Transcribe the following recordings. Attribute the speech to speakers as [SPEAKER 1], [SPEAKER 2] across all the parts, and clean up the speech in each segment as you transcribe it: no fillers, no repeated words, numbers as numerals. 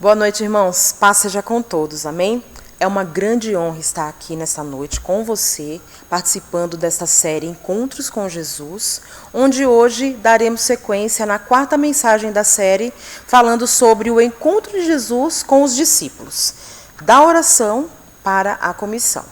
[SPEAKER 1] Boa noite, irmãos. Paz seja com todos, amém? É uma grande honra estar aqui nessa noite com você, participando desta série Encontros com Jesus, onde hoje daremos sequência na quarta mensagem da série, falando sobre o encontro de Jesus com os discípulos, da oração para a comissão.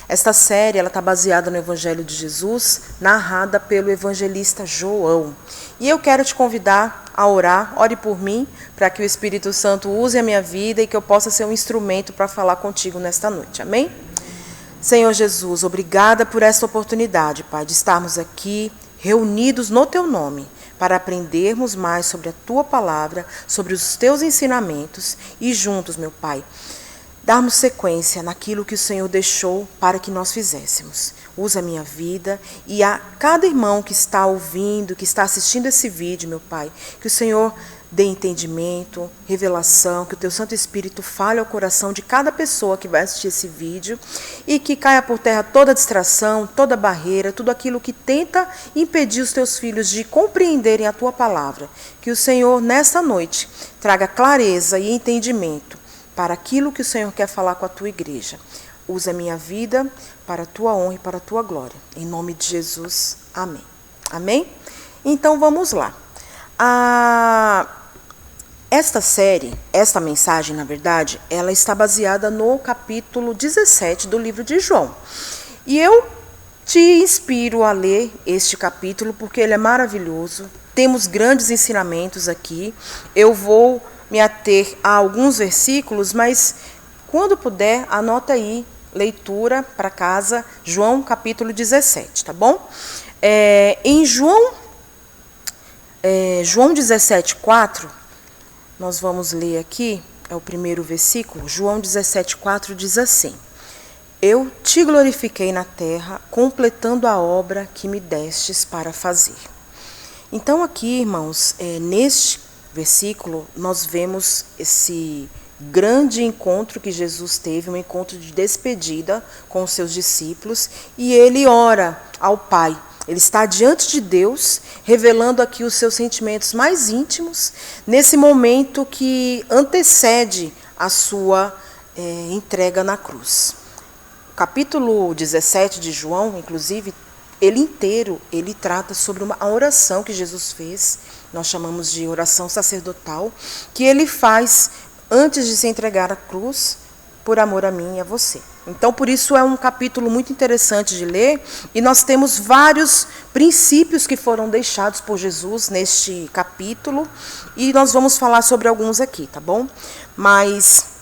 [SPEAKER 1] Esta série está baseada no Evangelho de Jesus, narrada pelo evangelista João. E eu quero te convidar a orar, ore por mim, para que o Espírito Santo use a minha vida e que eu possa ser um instrumento para falar contigo nesta noite. Amém? Senhor Jesus, obrigada por esta oportunidade, Pai, de estarmos aqui reunidos no Teu nome, para aprendermos mais sobre a Tua palavra, sobre os Teus ensinamentos e juntos, meu Pai, darmos sequência naquilo que o Senhor deixou para que nós fizéssemos. Usa a minha vida e a cada irmão que está ouvindo, que está assistindo esse vídeo, meu Pai, que o Senhor dê entendimento, revelação, que o Teu Santo Espírito fale ao coração de cada pessoa que vai assistir esse vídeo e que caia por terra toda distração, toda barreira, tudo aquilo que tenta impedir os Teus filhos de compreenderem a Tua palavra. Que o Senhor, nesta noite, traga clareza e entendimento para aquilo que o Senhor quer falar com a Tua igreja. Usa a minha vida para a Tua honra e para a Tua glória. Em nome de Jesus, amém. Amém? Então vamos lá. Esta série, esta mensagem, na verdade, ela está baseada no capítulo 17 do livro de João. E eu te inspiro a ler este capítulo porque ele é maravilhoso. Temos grandes ensinamentos aqui. Eu vou me ater a alguns versículos, mas quando puder, anota aí, leitura para casa, João capítulo 17, tá bom? Em João 17:4, nós vamos ler aqui, é o primeiro versículo. João 17:4 diz assim: Eu te glorifiquei na terra, completando a obra que me destes para fazer. Então aqui, irmãos, neste versículo, nós vemos esse grande encontro que Jesus teve, um encontro de despedida com os seus discípulos, e ele ora ao Pai. Ele está diante de Deus, revelando aqui os seus sentimentos mais íntimos, nesse momento que antecede a sua entrega na cruz. O capítulo 17 de João, inclusive, ele inteiro, ele trata sobre uma oração que Jesus fez, nós chamamos de oração sacerdotal, que ele faz antes de se entregar à cruz, por amor a mim e a você. Então, por isso é um capítulo muito interessante de ler, e nós temos vários princípios que foram deixados por Jesus neste capítulo, e nós vamos falar sobre alguns aqui, tá bom? Mas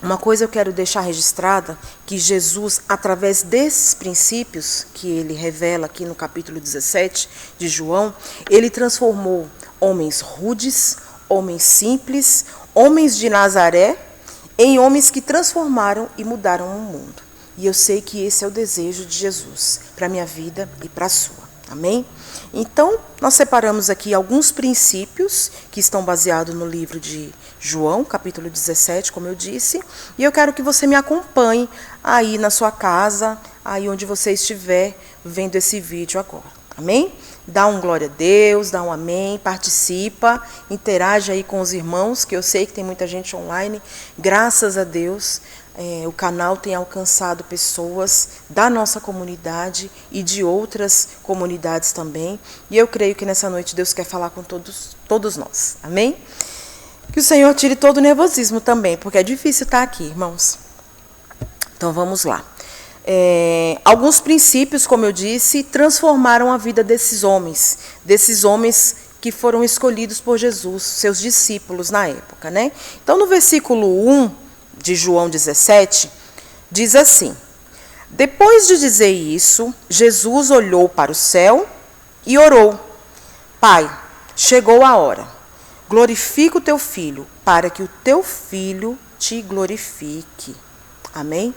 [SPEAKER 1] uma coisa eu quero deixar registrada, que Jesus, através desses princípios que ele revela aqui no capítulo 17 de João, ele transformou homens rudes, homens simples, homens de Nazaré, em homens que transformaram e mudaram o mundo. E eu sei que esse é o desejo de Jesus para a minha vida e para a sua. Amém? Então, nós separamos aqui alguns princípios que estão baseados no livro de João, capítulo 17, como eu disse, e eu quero que você me acompanhe aí na sua casa, aí onde você estiver vendo esse vídeo agora. Amém? Dá um glória a Deus, dá um amém, participa, interage aí com os irmãos, que eu sei que tem muita gente online. Graças a Deus, o canal tem alcançado pessoas da nossa comunidade e de outras comunidades também. E eu creio que nessa noite Deus quer falar com todos nós. Amém? Que o Senhor tire todo o nervosismo também, porque é difícil estar aqui, irmãos. Então vamos lá. Alguns princípios, como eu disse, transformaram a vida desses homens que foram escolhidos por Jesus, seus discípulos na época, né? Então, no versículo 1 de João 17, diz assim: Depois de dizer isso, Jesus olhou para o céu e orou: Pai, chegou a hora. Glorifica o teu filho, para que o teu filho te glorifique. Amém?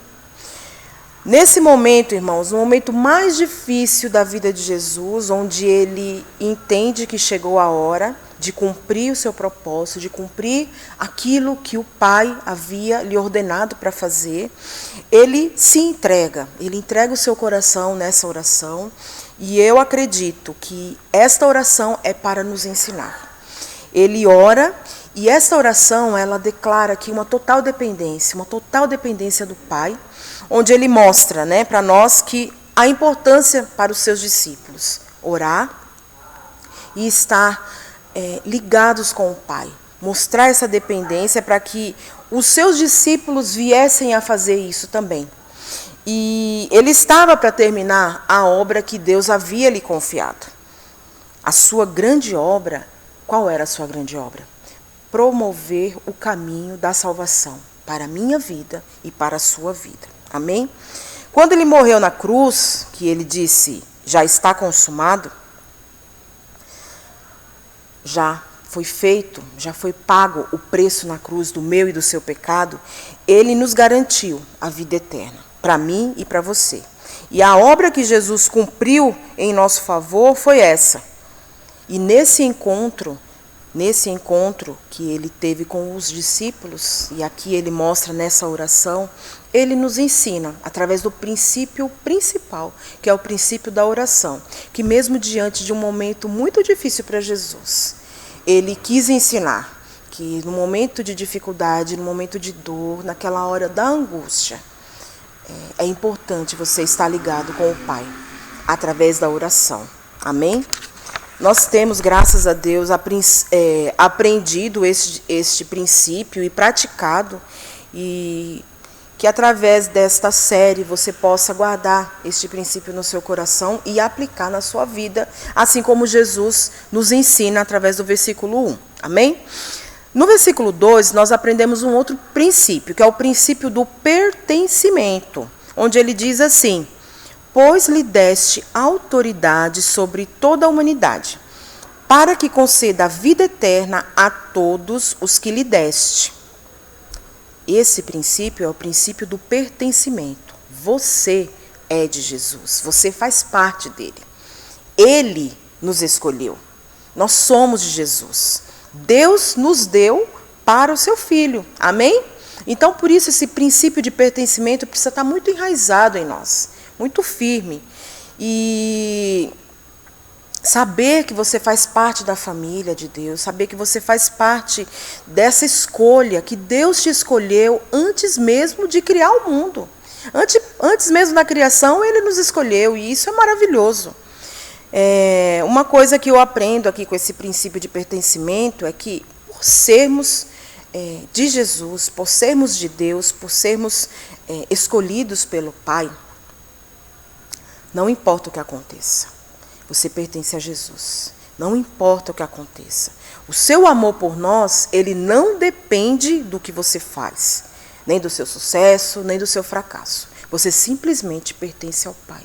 [SPEAKER 1] Nesse momento, irmãos, no momento mais difícil da vida de Jesus, onde ele entende que chegou a hora de cumprir o seu propósito, de cumprir aquilo que o Pai havia lhe ordenado para fazer, ele se entrega, ele entrega o seu coração nessa oração, e eu acredito que esta oração é para nos ensinar. Ele ora E essa oração, ela declara aqui uma total dependência do Pai, onde ele mostra, né, para nós que a importância para os seus discípulos orar e estar ligados com o Pai. Mostrar essa dependência para que os seus discípulos viessem a fazer isso também. E ele estava para terminar a obra que Deus havia lhe confiado. A sua grande obra, qual era a sua grande obra? Promover o caminho da salvação para a minha vida e para a sua vida. Amém? Quando ele morreu na cruz, que ele disse, já está consumado, já foi feito, já foi pago o preço na cruz do meu e do seu pecado, ele nos garantiu a vida eterna, para mim e para você. E a obra que Jesus cumpriu em nosso favor foi essa. E nesse encontro que ele teve com os discípulos, e aqui ele mostra nessa oração, ele nos ensina, através do princípio principal, que é o princípio da oração, que mesmo diante de um momento muito difícil para Jesus, ele quis ensinar que no momento de dificuldade, no momento de dor, naquela hora da angústia, é importante você estar ligado com o Pai, através da oração. Amém? Nós temos, graças a Deus, aprendido este princípio e praticado, e que através desta série você possa guardar este princípio no seu coração e aplicar na sua vida, assim como Jesus nos ensina através do versículo 1. Amém? No versículo 2, nós aprendemos um outro princípio, que é o princípio do pertencimento, onde ele diz assim: pois lhe deste autoridade sobre toda a humanidade, para que conceda a vida eterna a todos os que lhe deste. Esse princípio é o princípio do pertencimento. Você é de Jesus, você faz parte dele. Ele nos escolheu. Nós somos de Jesus. Deus nos deu para o seu Filho. Amém? Então, por isso, esse princípio de pertencimento precisa estar muito enraizado em nós, muito firme. E saber que você faz parte da família de Deus, saber que você faz parte dessa escolha, que Deus te escolheu antes mesmo de criar o mundo. Antes mesmo da criação, Ele nos escolheu, e isso é maravilhoso. Uma coisa que eu aprendo aqui com esse princípio de pertencimento é que, por sermos de Jesus, por sermos de Deus, por sermos escolhidos pelo Pai, não importa o que aconteça. Você pertence a Jesus. Não importa o que aconteça. O seu amor por nós, ele não depende do que você faz, nem do seu sucesso, nem do seu fracasso. Você simplesmente pertence ao Pai.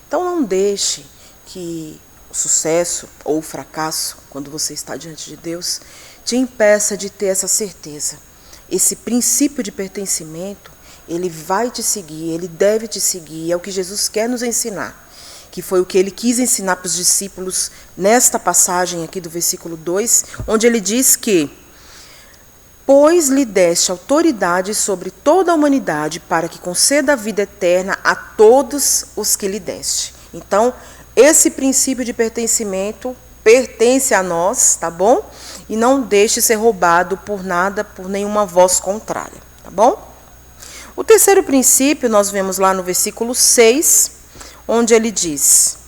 [SPEAKER 1] Então não deixe que o sucesso ou o fracasso, quando você está diante de Deus, te impeça de ter essa certeza. Esse princípio de pertencimento, ele vai te seguir, ele deve te seguir. É o que Jesus quer nos ensinar, que foi o que ele quis ensinar para os discípulos nesta passagem aqui do versículo 2, onde ele diz que pois lhe deste autoridade sobre toda a humanidade para que conceda a vida eterna a todos os que lhe deste. Então, esse princípio de pertencimento pertence a nós, tá bom? E não deixe ser roubado por nada, por nenhuma voz contrária, tá bom? O terceiro princípio nós vemos lá no versículo 6, onde ele diz: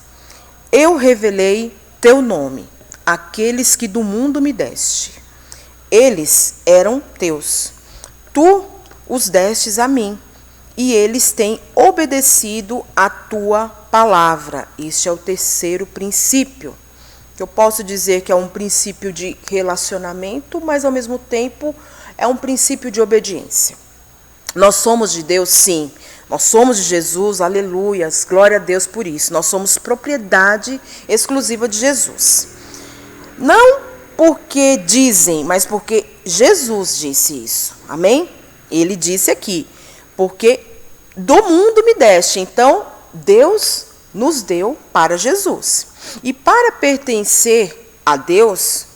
[SPEAKER 1] eu revelei teu nome àqueles que do mundo me deste. Eles eram teus. Tu os destes a mim, e eles têm obedecido à tua palavra. Este é o terceiro princípio, que eu posso dizer que é um princípio de relacionamento, mas ao mesmo tempo é um princípio de obediência. Nós somos de Deus, sim. Nós somos de Jesus, aleluias, glória a Deus por isso. Nós somos propriedade exclusiva de Jesus. Não porque dizem, mas porque Jesus disse isso. Amém? Ele disse aqui, porque do mundo me deste. Então, Deus nos deu para Jesus. E para pertencer a Deus,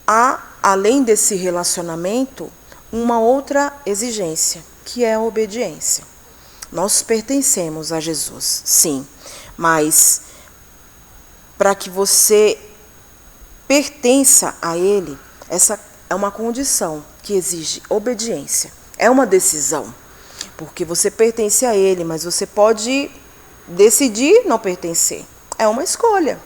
[SPEAKER 1] há, além desse relacionamento, uma outra exigência, que é a obediência. Nós pertencemos a Jesus, sim, mas para que você pertença a Ele, é uma condição que exige obediência. É uma decisão, porque você pertence a Ele, mas você pode decidir não pertencer. É uma escolha.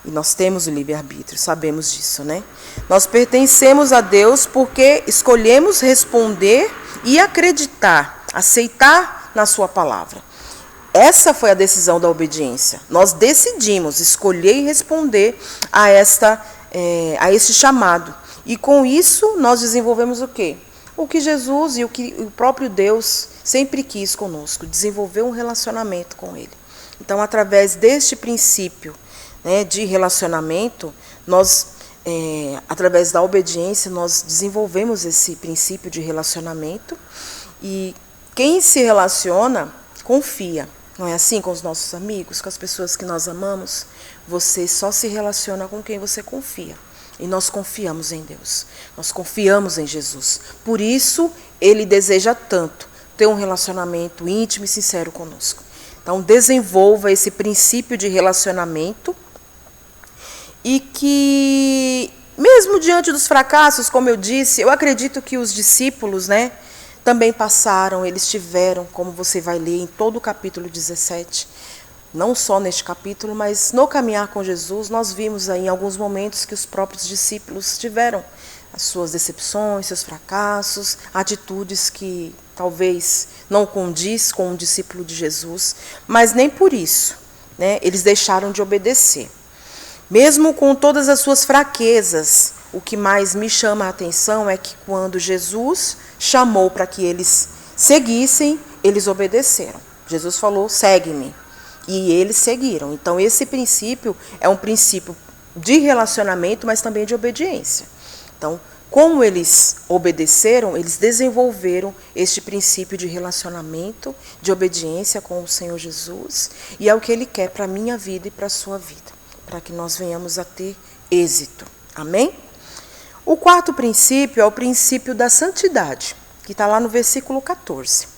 [SPEAKER 1] E nós temos o livre-arbítrio, sabemos disso, né? Nós pertencemos a Deus porque escolhemos responder e acreditar, aceitar na sua palavra. Essa foi a decisão da obediência. Nós decidimos escolher e responder a esse chamado. E com isso nós desenvolvemos o quê? O que Jesus e o que o próprio Deus sempre quis conosco, desenvolver um relacionamento com Ele. Então, através deste princípio, né, de relacionamento, através da obediência, nós desenvolvemos esse princípio de relacionamento. E quem se relaciona, confia. Não é assim com os nossos amigos, com as pessoas que nós amamos? Você só se relaciona com quem você confia. E nós confiamos em Deus. Nós confiamos em Jesus. Por isso, Ele deseja tanto ter um relacionamento íntimo e sincero conosco. Então, desenvolva esse princípio de relacionamento e que, mesmo diante dos fracassos, como eu disse, eu acredito que os discípulos, né, também passaram, eles tiveram, como você vai ler em todo o capítulo 17, não só neste capítulo, mas no caminhar com Jesus, nós vimos aí em alguns momentos que os próprios discípulos tiveram as suas decepções, seus fracassos, atitudes que talvez não condiz com um discípulo de Jesus, mas nem por isso, né, eles deixaram de obedecer. Mesmo com todas as suas fraquezas, o que mais me chama a atenção é que quando Jesus chamou para que eles seguissem, eles obedeceram. Jesus falou, segue-me. E eles seguiram. Então, esse princípio é um princípio de relacionamento, mas também de obediência. Então, como eles obedeceram, eles desenvolveram este princípio de relacionamento, de obediência com o Senhor Jesus. E é o que Ele quer para a minha vida e para a sua vida, para que nós venhamos a ter êxito. Amém? O quarto princípio é o princípio da santidade, que está lá no versículo 14.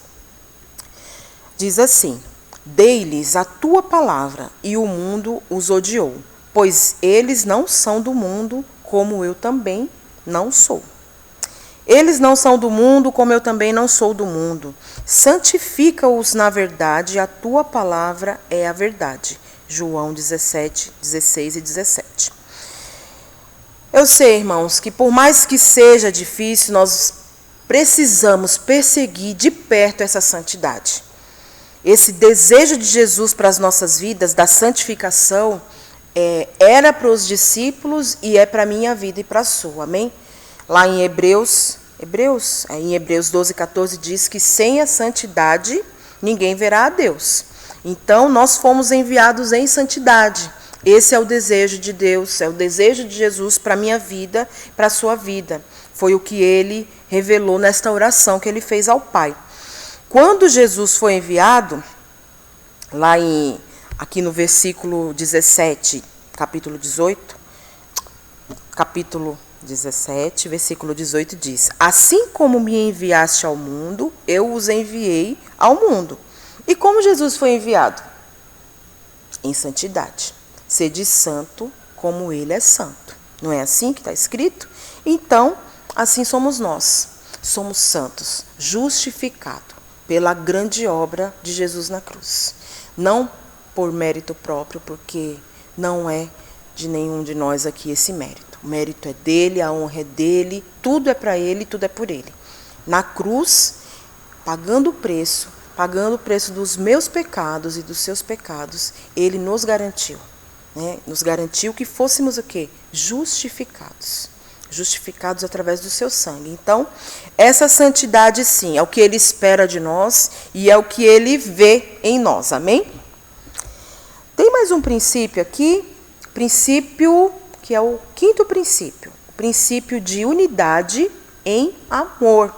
[SPEAKER 1] Diz assim, dei-lhes a tua palavra, e o mundo os odiou, pois eles não são do mundo, como eu também não sou. Eles não são do mundo, como eu também não sou do mundo. Santifica-os na verdade, a tua palavra é a verdade. João 17, 16 e 17. Eu sei, irmãos, que por mais que seja difícil, nós precisamos perseguir de perto essa santidade. Esse desejo de Jesus para as nossas vidas, da santificação, era para os discípulos e é para a minha vida e para a sua, amém? Lá em Hebreus 12, 14 diz que sem a santidade ninguém verá a Deus. Então nós fomos enviados em santidade. Esse é o desejo de Deus, é o desejo de Jesus para a minha vida, para a sua vida. Foi o que ele revelou nesta oração que ele fez ao Pai. Quando Jesus foi enviado, aqui no versículo 17, capítulo 17, versículo 18 diz, assim como me enviaste ao mundo, eu os enviei ao mundo. E como Jesus foi enviado? Em santidade. Sede santo como ele é santo. Não é assim que está escrito? Então, assim somos nós. Somos santos, justificados pela grande obra de Jesus na cruz. Não por mérito próprio, porque não é de nenhum de nós aqui esse mérito. O mérito é dele, a honra é dele, tudo é para ele, tudo é por ele. Na cruz, pagando o preço dos meus pecados e dos seus pecados, ele nos garantiu. Nos garantiu que fôssemos o quê? Justificados. Justificados através do seu sangue. Então, essa santidade, sim, é o que ele espera de nós e é o que ele vê em nós. Amém? Tem mais um princípio aqui, princípio que é o quinto princípio. O princípio de unidade em amor.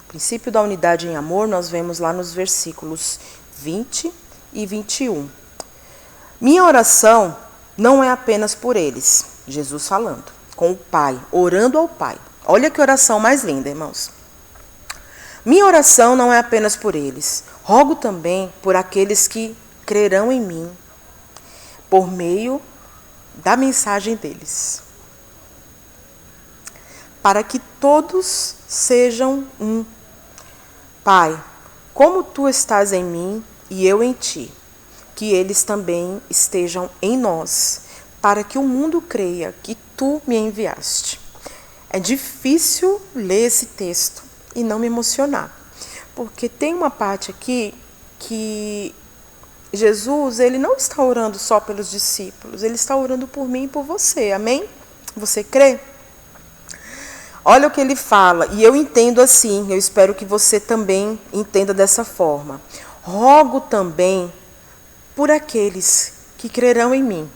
[SPEAKER 1] O princípio da unidade em amor nós vemos lá nos versículos 20 e 21. Minha oração não é apenas por eles, Jesus falando, com o Pai, orando ao Pai. Olha que oração mais linda, irmãos. Minha oração não é apenas por eles, rogo também por aqueles que crerão em mim, por meio da mensagem deles, para que todos sejam um. Pai, como tu estás em mim e eu em ti, que eles também estejam em nós, para que o mundo creia que tu me enviaste. É difícil ler esse texto e não me emocionar, porque tem uma parte aqui que Jesus, ele não está orando só pelos discípulos, ele está orando por mim e por você, amém? Você crê? Olha o que ele fala, e eu entendo assim, eu espero que você também entenda dessa forma. Rogo também por aqueles que crerão em mim,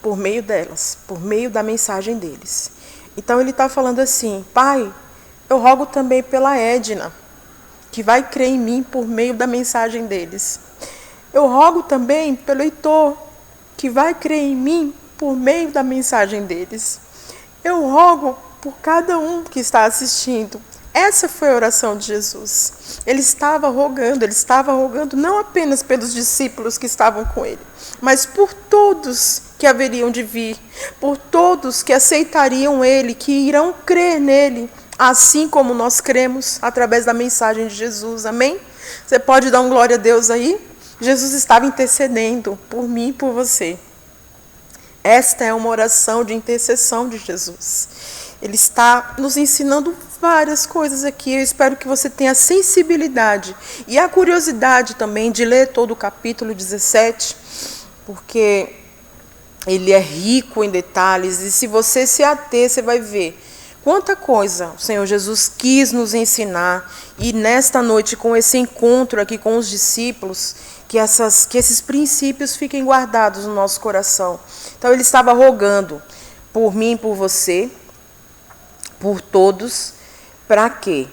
[SPEAKER 1] por meio delas, por meio da mensagem deles. Então ele está falando assim, Pai, eu rogo também pela Edna, que vai crer em mim por meio da mensagem deles. Eu rogo também pelo Heitor, que vai crer em mim por meio da mensagem deles. Eu rogo por cada um que está assistindo. Essa foi a oração de Jesus. Ele estava rogando não apenas pelos discípulos que estavam com ele, mas por todos que haveriam de vir, por todos que aceitariam ele, que irão crer nele, assim como nós cremos através da mensagem de Jesus. Amém? Você pode dar um glória a Deus aí? Jesus estava intercedendo por mim e por você. Esta é uma oração de intercessão de Jesus. Ele está nos ensinando várias coisas aqui. Eu espero que você tenha a sensibilidade e a curiosidade também de ler todo o capítulo 17, porque ele é rico em detalhes, e se você se ater, você vai ver quanta coisa o Senhor Jesus quis nos ensinar. E nesta noite, com esse encontro aqui com os discípulos, que esses princípios fiquem guardados no nosso coração. Então ele estava rogando por mim, por você, por todos, para quê?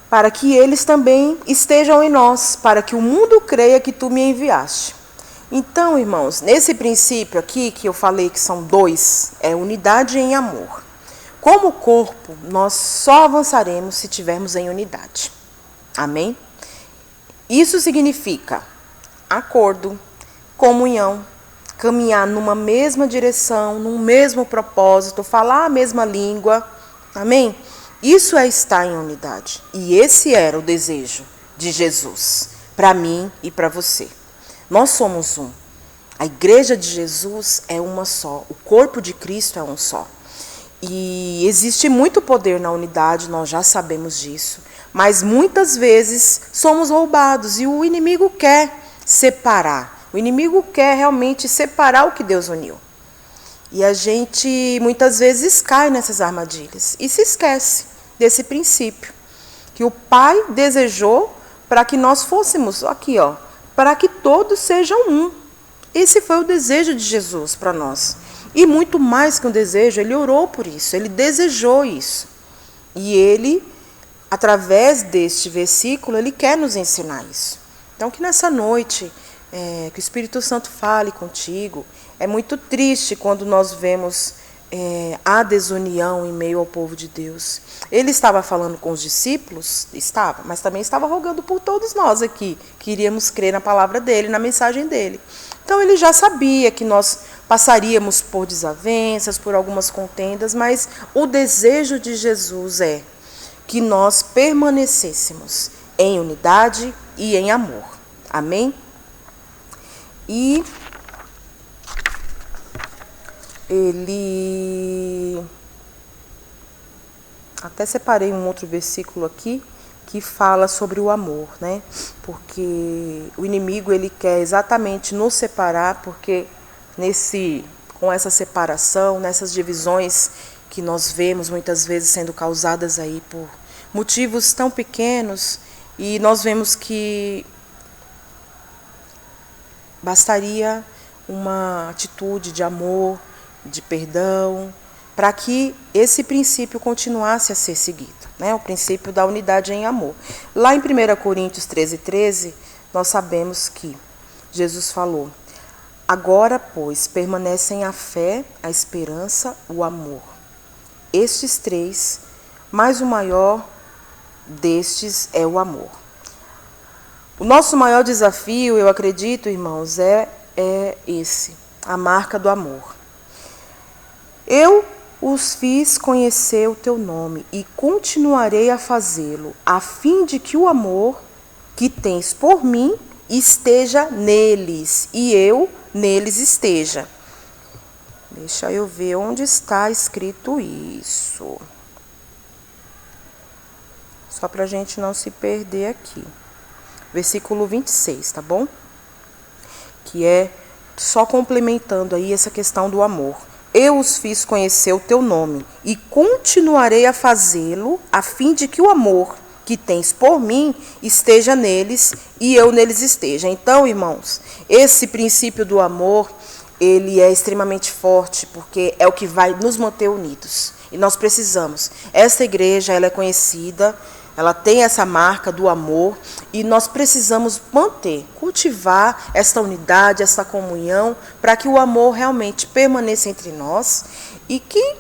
[SPEAKER 1] Para que eles também estejam em nós, para que o mundo creia que tu me enviaste. Então, irmãos, nesse princípio aqui, que eu falei que são dois, é unidade em amor. Como corpo, nós só avançaremos se tivermos em unidade. Amém? Isso significa acordo, comunhão, caminhar numa mesma direção, num mesmo propósito, falar a mesma língua. Amém? Isso é estar em unidade. E esse era o desejo de Jesus, para mim e para você. Nós somos um. A igreja de Jesus é uma só. O corpo de Cristo é um só. E existe muito poder na unidade, nós já sabemos disso. Mas muitas vezes somos roubados e o inimigo quer separar. O inimigo quer realmente separar o que Deus uniu. E a gente muitas vezes cai nessas armadilhas e se esquece desse princípio que o Pai desejou para que nós fôssemos, aqui ó, para que todos sejam um. Esse foi o desejo de Jesus para nós. E muito mais que um desejo, ele orou por isso, ele desejou isso. E ele, através deste versículo, ele quer nos ensinar isso. Então que nessa noite, que o Espírito Santo fale contigo. É muito triste quando nós vemos a desunião em meio ao povo de Deus. Ele estava falando com os discípulos, estava, mas também estava rogando por todos nós aqui, que iríamos crer na palavra dele, na mensagem dele. Então ele já sabia que nós passaríamos por desavenças, por algumas contendas, mas o desejo de Jesus é que nós permanecêssemos em unidade e em amor. Amém? E ele... Até separei um outro versículo aqui que fala sobre o amor, né? Porque o inimigo, ele quer exatamente nos separar, porque com essa separação, nessas divisões que nós vemos muitas vezes sendo causadas aí por motivos tão pequenos, e nós vemos que bastaria uma atitude de amor, de perdão, para que esse princípio continuasse a ser seguido, né? O princípio da unidade em amor. Lá em 1 Coríntios 13:13, nós sabemos que Jesus falou: agora, pois, permanecem a fé, a esperança, o amor. Estes três, mas o maior destes é o amor. O nosso maior desafio, eu acredito, irmãos, é esse, a marca do amor. Eu os fiz conhecer o teu nome e continuarei a fazê-lo, a fim de que o amor que tens por mim esteja neles e eu neles esteja. Deixa eu ver onde está escrito isso. Só para a gente não se perder aqui. Versículo 26, tá bom? Que é só complementando aí essa questão do amor. Eu os fiz conhecer o teu nome e continuarei a fazê-lo, a fim de que o amor que tens por mim esteja neles e eu neles esteja. Então, irmãos, esse princípio do amor, ele é extremamente forte, porque é o que vai nos manter unidos. E nós precisamos. Essa igreja, ela é conhecida, ela tem essa marca do amor, e nós precisamos manter, cultivar essa unidade, essa comunhão, para que o amor realmente permaneça entre nós e que,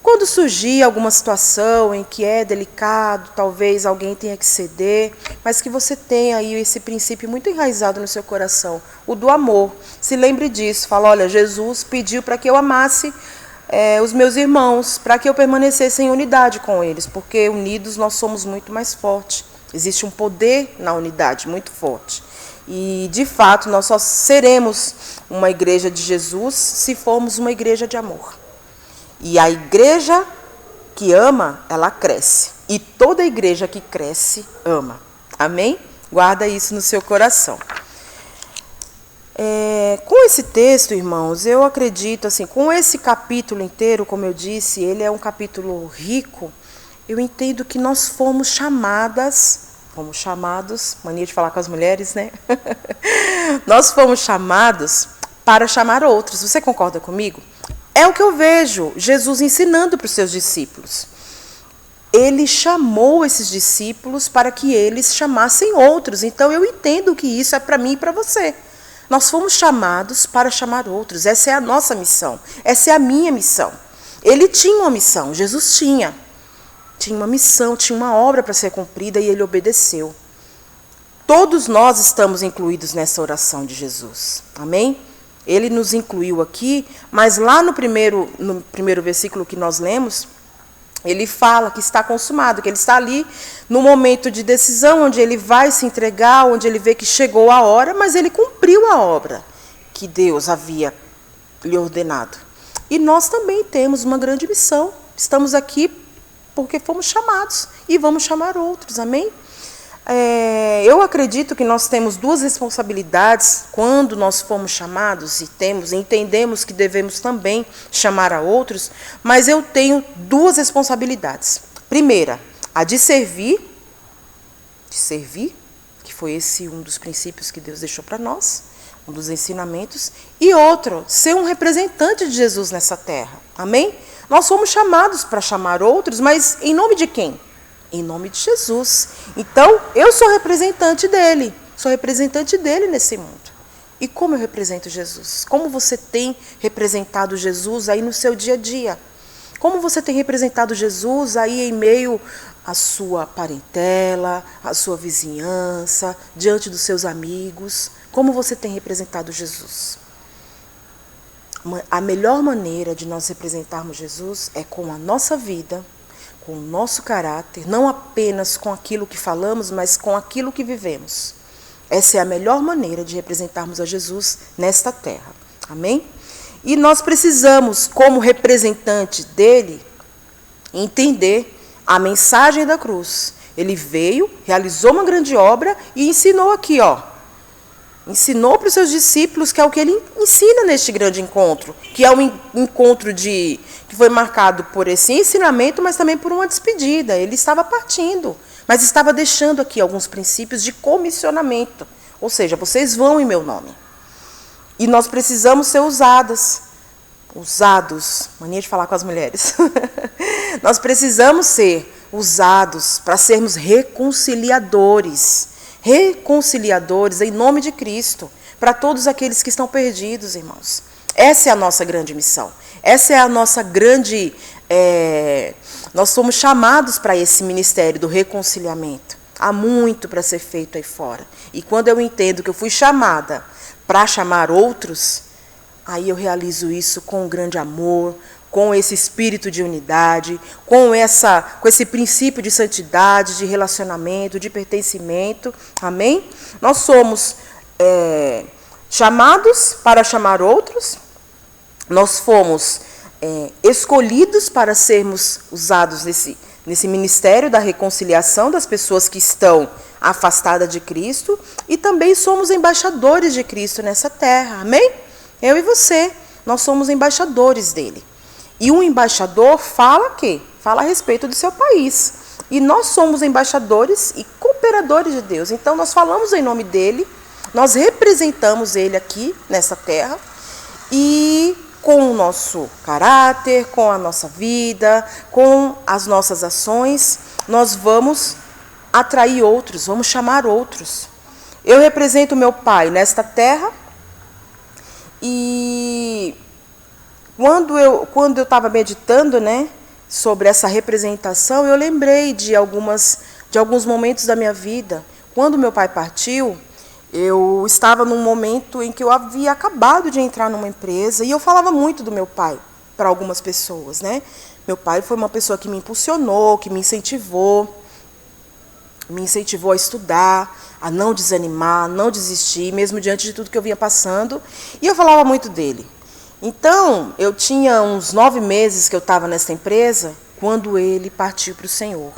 [SPEAKER 1] quando surgir alguma situação em que é delicado, talvez alguém tenha que ceder, mas que você tenha aí esse princípio muito enraizado no seu coração, o do amor. Se lembre disso, fala, olha, Jesus pediu para que eu amasse os meus irmãos, para que eu permanecesse em unidade com eles, porque unidos nós somos muito mais fortes. Existe um poder na unidade muito forte. E, de fato, nós só seremos uma igreja de Jesus se formos uma igreja de amor. E a igreja que ama, ela cresce. E toda igreja que cresce, ama. Amém? Guarda isso no seu coração. Com esse texto, irmãos, eu acredito, assim, com esse capítulo inteiro, como eu disse, ele é um capítulo rico, eu entendo que nós fomos chamados, mania de falar com as mulheres, né? Nós fomos chamados para chamar outros. Você concorda comigo? É o que eu vejo Jesus ensinando para os seus discípulos. Ele chamou esses discípulos para que eles chamassem outros. Então eu entendo que isso é para mim e para você. Nós fomos chamados para chamar outros. Essa é a nossa missão. Essa é a minha missão. Ele tinha uma missão, Jesus tinha. Tinha uma missão, tinha uma obra para ser cumprida e ele obedeceu. Todos nós estamos incluídos nessa oração de Jesus. Amém? Ele nos incluiu aqui, mas lá no primeiro versículo que nós lemos, ele fala que está consumado, que ele está ali no momento de decisão, onde ele vai se entregar, onde ele vê que chegou a hora, mas ele cumpriu a obra que Deus havia lhe ordenado. E nós também temos uma grande missão. Estamos aqui porque fomos chamados e vamos chamar outros, amém? Eu acredito que nós temos duas responsabilidades quando nós fomos chamados e entendemos que devemos também chamar a outros, mas eu tenho duas responsabilidades. Primeira, a de servir, que foi esse um dos princípios que Deus deixou para nós, um dos ensinamentos, e outro, ser um representante de Jesus nessa terra, amém? Nós fomos chamados para chamar outros, mas em nome de quem? Em nome de Jesus. Então, eu sou representante dele. Sou representante dele nesse mundo. E como eu represento Jesus? Como você tem representado Jesus aí no seu dia a dia? Como você tem representado Jesus aí em meio à sua parentela, à sua vizinhança, diante dos seus amigos? Como você tem representado Jesus? A melhor maneira de nós representarmos Jesus é com a nossa vida, com o nosso caráter, não apenas com aquilo que falamos, mas com aquilo que vivemos. Essa é a melhor maneira de representarmos a Jesus nesta terra. Amém? E nós precisamos, como representante dele, entender a mensagem da cruz. Ele veio, realizou uma grande obra e ensinou aqui, ensinou para os seus discípulos, que é o que ele ensina neste grande encontro, que é um encontro que foi marcado por esse ensinamento, mas também por uma despedida. Ele estava partindo, mas estava deixando aqui alguns princípios de comissionamento. Ou seja, vocês vão em meu nome. E nós precisamos ser usados, mania de falar com as mulheres. Nós precisamos ser usados para sermos reconciliadores em nome de Cristo, para todos aqueles que estão perdidos, irmãos. Essa é a nossa grande missão. Essa é a nossa grande... nós somos chamados para esse ministério do reconciliamento. Há muito para ser feito aí fora. E quando eu entendo que eu fui chamada para chamar outros, aí eu realizo isso com grande amor, com esse espírito de unidade, com esse princípio de santidade, de relacionamento, de pertencimento. Amém? Nós somos chamados para chamar outros, nós fomos escolhidos para sermos usados nesse ministério da reconciliação das pessoas que estão afastadas de Cristo, e também somos embaixadores de Cristo nessa terra. Amém? Eu e você, nós somos embaixadores dele. E um embaixador fala quê? Fala a respeito do seu país. E nós somos embaixadores e cooperadores de Deus. Então nós falamos em nome dele, nós representamos ele aqui nessa terra, e com o nosso caráter, com a nossa vida, com as nossas ações, nós vamos atrair outros, vamos chamar outros. Eu represento meu pai nesta terra, e quando eu estava meditando, né, sobre essa representação, eu lembrei de alguns momentos da minha vida. Quando meu pai partiu, eu estava num momento em que eu havia acabado de entrar numa empresa, e eu falava muito do meu pai para algumas pessoas, né? Meu pai foi uma pessoa que me impulsionou, que me incentivou a estudar, a não desanimar, não desistir, mesmo diante de tudo que eu vinha passando, e eu falava muito dele. Então, eu tinha uns 9 meses que eu estava nessa empresa, quando ele partiu para o Senhor.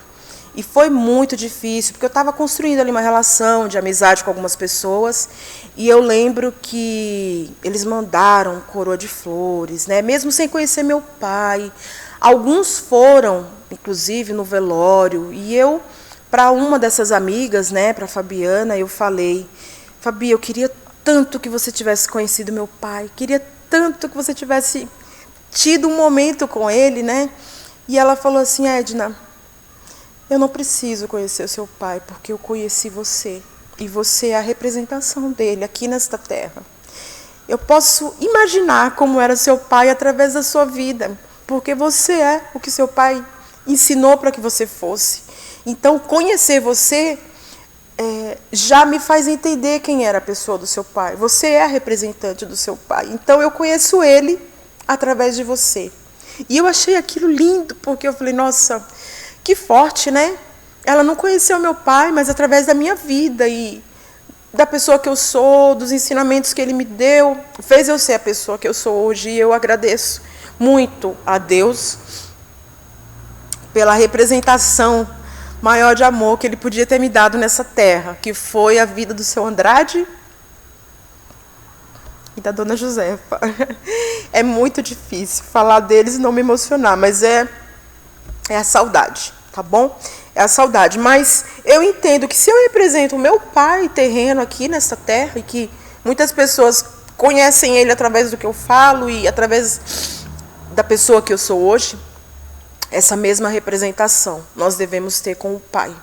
[SPEAKER 1] E foi muito difícil, porque eu estava construindo ali uma relação de amizade com algumas pessoas, e eu lembro que eles mandaram coroa de flores, né? Mesmo sem conhecer meu pai. Alguns foram, inclusive, no velório, e eu, para uma dessas amigas, né, para a Fabiana, eu falei: Fabi, eu queria tanto que você tivesse conhecido meu pai, queria tanto que você tivesse tido um momento com ele, né? E ela falou assim: Edna, eu não preciso conhecer o seu pai, porque eu conheci você. E você é a representação dele aqui nesta terra. Eu posso imaginar como era seu pai através da sua vida, porque você é o que seu pai ensinou para que você fosse. Então, conhecer você já me faz entender quem era a pessoa do seu pai. Você é a representante do seu pai. Então, eu conheço ele através de você. E eu achei aquilo lindo, porque eu falei: nossa, que forte, né? Ela não conheceu meu pai, mas através da minha vida e da pessoa que eu sou, dos ensinamentos que ele me deu, fez eu ser a pessoa que eu sou hoje. E eu agradeço muito a Deus pela representação maior de amor que ele podia ter me dado nessa terra, que foi a vida do seu Andrade e da dona Josefa. É muito difícil falar deles e não me emocionar, mas é a saudade, tá bom? É a saudade. Mas eu entendo que se eu represento o meu pai terreno aqui nessa terra, e que muitas pessoas conhecem ele através do que eu falo e através da pessoa que eu sou hoje, essa mesma representação nós devemos ter com o Pai.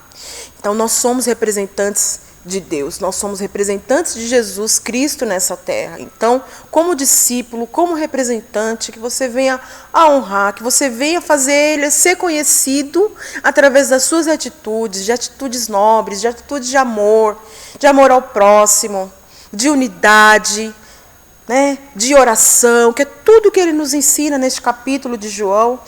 [SPEAKER 1] Então, nós somos representantes de Deus, nós somos representantes de Jesus Cristo nessa terra. Então, como discípulo, como representante, que você venha a honrar, que você venha fazer ele ser conhecido através das suas atitudes, de atitudes nobres, de atitudes de amor ao próximo, de unidade, né, de oração, que é tudo que ele nos ensina neste capítulo de João.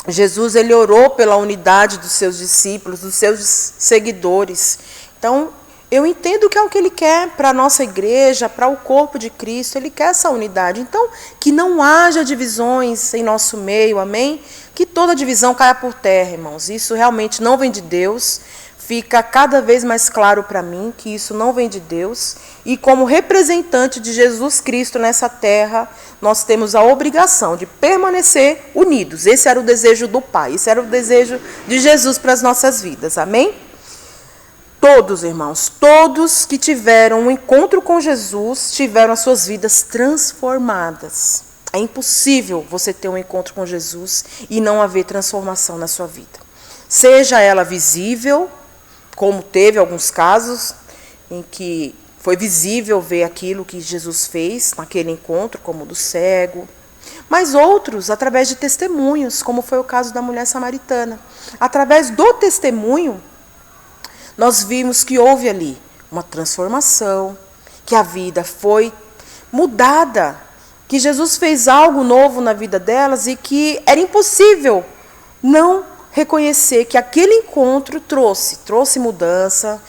[SPEAKER 1] Jesus, ele orou pela unidade dos seus discípulos, dos seus seguidores. Então, eu entendo que é o que ele quer para a nossa igreja, para o corpo de Cristo. Ele quer essa unidade. Então, que não haja divisões em nosso meio, amém? Que toda divisão caia por terra, irmãos. Isso realmente não vem de Deus. Fica cada vez mais claro para mim que isso não vem de Deus. E como representante de Jesus Cristo nessa terra, nós temos a obrigação de permanecer unidos. Esse era o desejo do Pai, esse era o desejo de Jesus para as nossas vidas, amém? Todos, irmãos, todos que tiveram um encontro com Jesus, tiveram as suas vidas transformadas. É impossível você ter um encontro com Jesus e não haver transformação na sua vida. Seja ela visível, como teve alguns casos em que foi visível ver aquilo que Jesus fez naquele encontro, como o do cego, mas outros através de testemunhos, como foi o caso da mulher samaritana. Através do testemunho, nós vimos que houve ali uma transformação, que a vida foi mudada que Jesus fez algo novo na vida delas e que era impossível não reconhecer que aquele encontro trouxe mudança,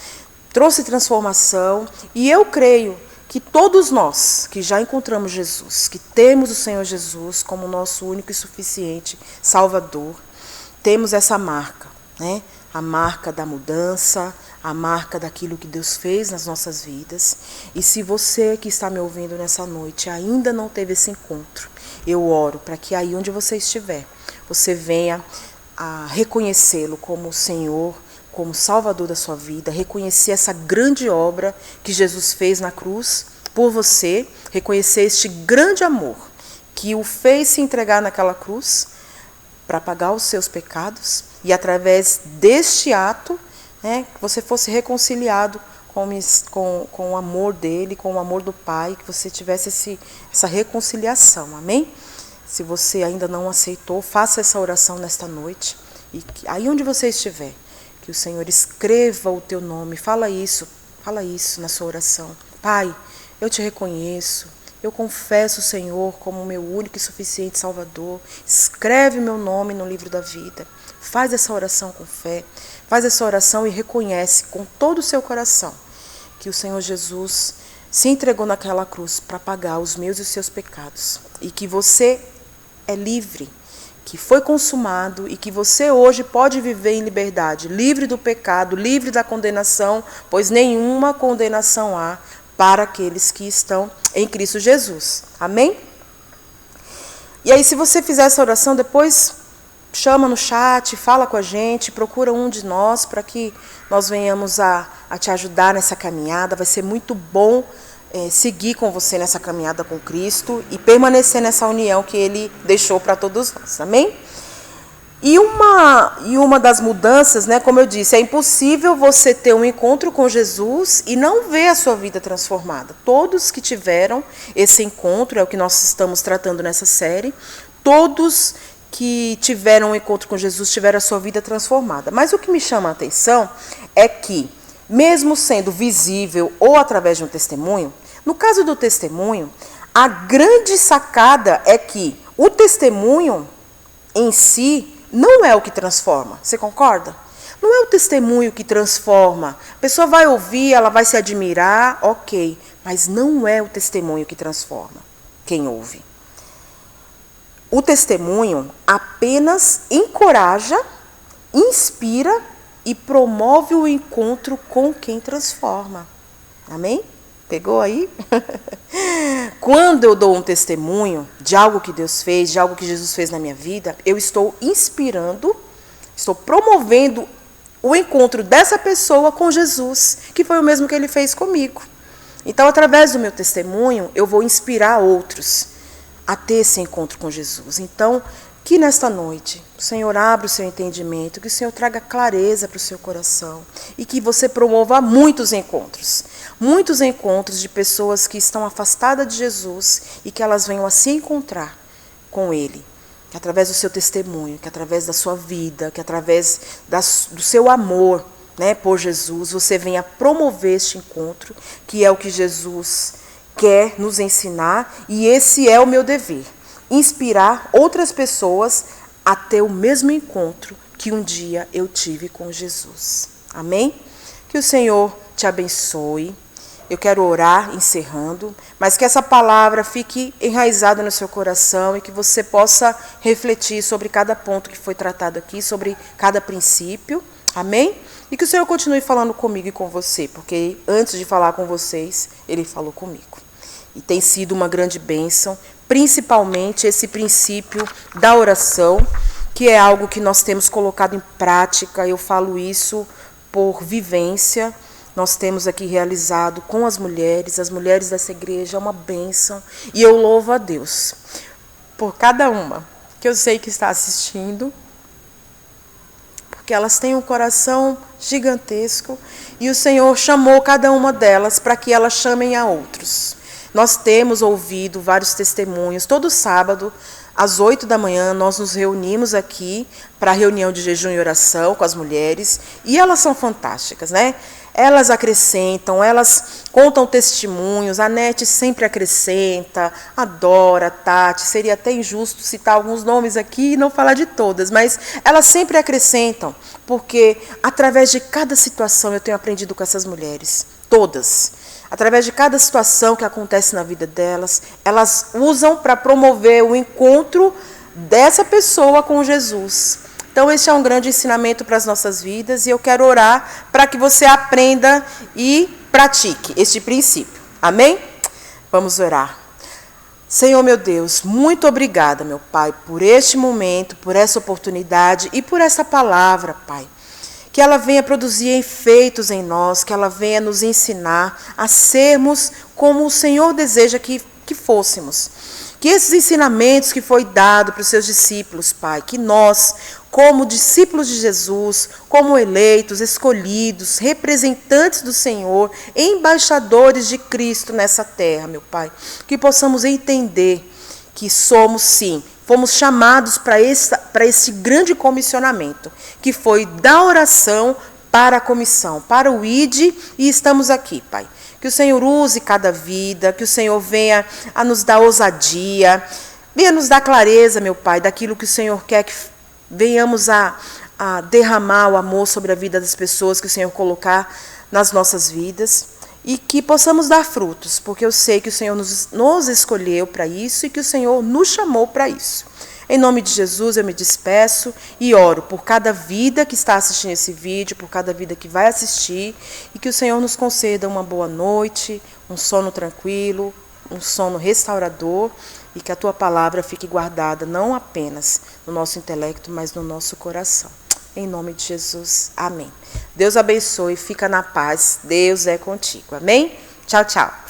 [SPEAKER 1] trouxe transformação. E eu creio que todos nós que já encontramos Jesus, que temos o Senhor Jesus como nosso único e suficiente Salvador, temos essa marca, né? A marca da mudança, a marca daquilo que Deus fez nas nossas vidas. E se você que está me ouvindo nessa noite ainda não teve esse encontro, eu oro para que aí onde você estiver, você venha a reconhecê-lo como Senhor, como Salvador da sua vida, reconhecer essa grande obra que Jesus fez na cruz por você, reconhecer este grande amor que o fez se entregar naquela cruz para pagar os seus pecados, e através deste ato, né, que você fosse reconciliado com o amor dele, com o amor do Pai, que você tivesse essa reconciliação, amém? Se você ainda não aceitou, faça essa oração nesta noite, e aí onde você estiver, que o Senhor escreva o teu nome, fala isso na sua oração. Pai, eu te reconheço, eu confesso o Senhor como meu único e suficiente Salvador. Escreve meu nome no livro da vida. Faz essa oração com fé. Faz essa oração e reconhece com todo o seu coração que o Senhor Jesus se entregou naquela cruz para pagar os meus e os seus pecados. E que você é livre, que foi consumado e que você hoje pode viver em liberdade, livre do pecado, livre da condenação, pois nenhuma condenação há para aqueles que estão em Cristo Jesus. Amém? E aí, se você fizer essa oração, depois chama no chat, fala com a gente, procura um de nós para que nós venhamos a te ajudar nessa caminhada. Vai ser muito bom seguir com você nessa caminhada com Cristo e permanecer nessa união que Ele deixou para todos nós. Amém? E uma das mudanças, né, como eu disse, é impossível você ter um encontro com Jesus e não ver a sua vida transformada. Todos que tiveram esse encontro, é o que nós estamos tratando nessa série, todos que tiveram um encontro com Jesus tiveram a sua vida transformada. Mas o que me chama a atenção é que, mesmo sendo visível ou através de um testemunho, no caso do testemunho, a grande sacada é que o testemunho em si não é o que transforma. Você concorda? Não é o testemunho que transforma. A pessoa vai ouvir, ela vai se admirar, ok. Mas não é o testemunho que transforma quem ouve. O testemunho apenas encoraja, inspira e promove o encontro com quem transforma. Amém? Pegou aí? Quando eu dou um testemunho de algo que Deus fez, de algo que Jesus fez na minha vida, eu estou inspirando, estou promovendo o encontro dessa pessoa com Jesus, que foi o mesmo que Ele fez comigo. Então, através do meu testemunho, eu vou inspirar outros a ter esse encontro com Jesus. Então, que nesta noite o Senhor abra o seu entendimento, que o Senhor traga clareza para o seu coração e que você promova muitos encontros de pessoas que estão afastadas de Jesus e que elas venham a se encontrar com Ele, que através do seu testemunho, que através da sua vida, que através do seu amor, né, por Jesus, você venha promover este encontro, que é o que Jesus quer nos ensinar, e esse é o meu dever. Inspirar outras pessoas a ter o mesmo encontro que um dia eu tive com Jesus. Amém? Que o Senhor te abençoe. Eu quero orar encerrando, mas que essa palavra fique enraizada no seu coração e que você possa refletir sobre cada ponto que foi tratado aqui, sobre cada princípio. Amém? E que o Senhor continue falando comigo e com você, porque antes de falar com vocês, Ele falou comigo. E tem sido uma grande bênção, principalmente esse princípio da oração, que é algo que nós temos colocado em prática. Eu falo isso por vivência. Nós temos aqui realizado com as mulheres dessa igreja, uma bênção. E eu louvo a Deus por cada uma que eu sei que está assistindo, porque elas têm um coração gigantesco e o Senhor chamou cada uma delas para que elas chamem a outros. Nós temos ouvido vários testemunhos. Todo sábado, às 8 da manhã, nós nos reunimos aqui para a reunião de jejum e oração com as mulheres. E elas são fantásticas, né? elas acrescentam, elas contam testemunhos, a Nete sempre acrescenta, a Dora, a Tati, seria até injusto citar alguns nomes aqui e não falar de todas, mas elas sempre acrescentam, porque através de cada situação eu tenho aprendido com essas mulheres, todas. Através de cada situação que acontece na vida delas, elas usam para promover o encontro dessa pessoa com Jesus. Então, este é um grande ensinamento para as nossas vidas e eu quero orar para que você aprenda e pratique este princípio. Amém? Vamos orar. Senhor meu Deus, muito obrigada, meu Pai, por este momento, por essa oportunidade e por essa palavra, Pai. Que ela venha produzir efeitos em nós, que ela venha nos ensinar a sermos como o Senhor deseja que fôssemos. Que esses ensinamentos que foi dado para os seus discípulos, Pai, que nós, como discípulos de Jesus, como eleitos, escolhidos, representantes do Senhor, embaixadores de Cristo nessa terra, meu Pai, que possamos entender que somos, sim, fomos chamados para esse grande comissionamento, que foi da oração para a comissão, para o ID, e estamos aqui, Pai. Que o Senhor use cada vida, que o Senhor venha a nos dar ousadia, venha nos dar clareza, meu Pai, daquilo que o Senhor quer que venhamos a derramar o amor sobre a vida das pessoas que o Senhor colocar nas nossas vidas e que possamos dar frutos, porque eu sei que o Senhor nos escolheu para isso e que o Senhor nos chamou para isso. Em nome de Jesus eu me despeço e oro por cada vida que está assistindo esse vídeo, por cada vida que vai assistir e que o Senhor nos conceda uma boa noite, um sono tranquilo, um sono restaurador e que a Tua palavra fique guardada não apenas no nosso intelecto, mas no nosso coração. Em nome de Jesus, amém. Deus abençoe, fica na paz, Deus é contigo, amém? Tchau, tchau.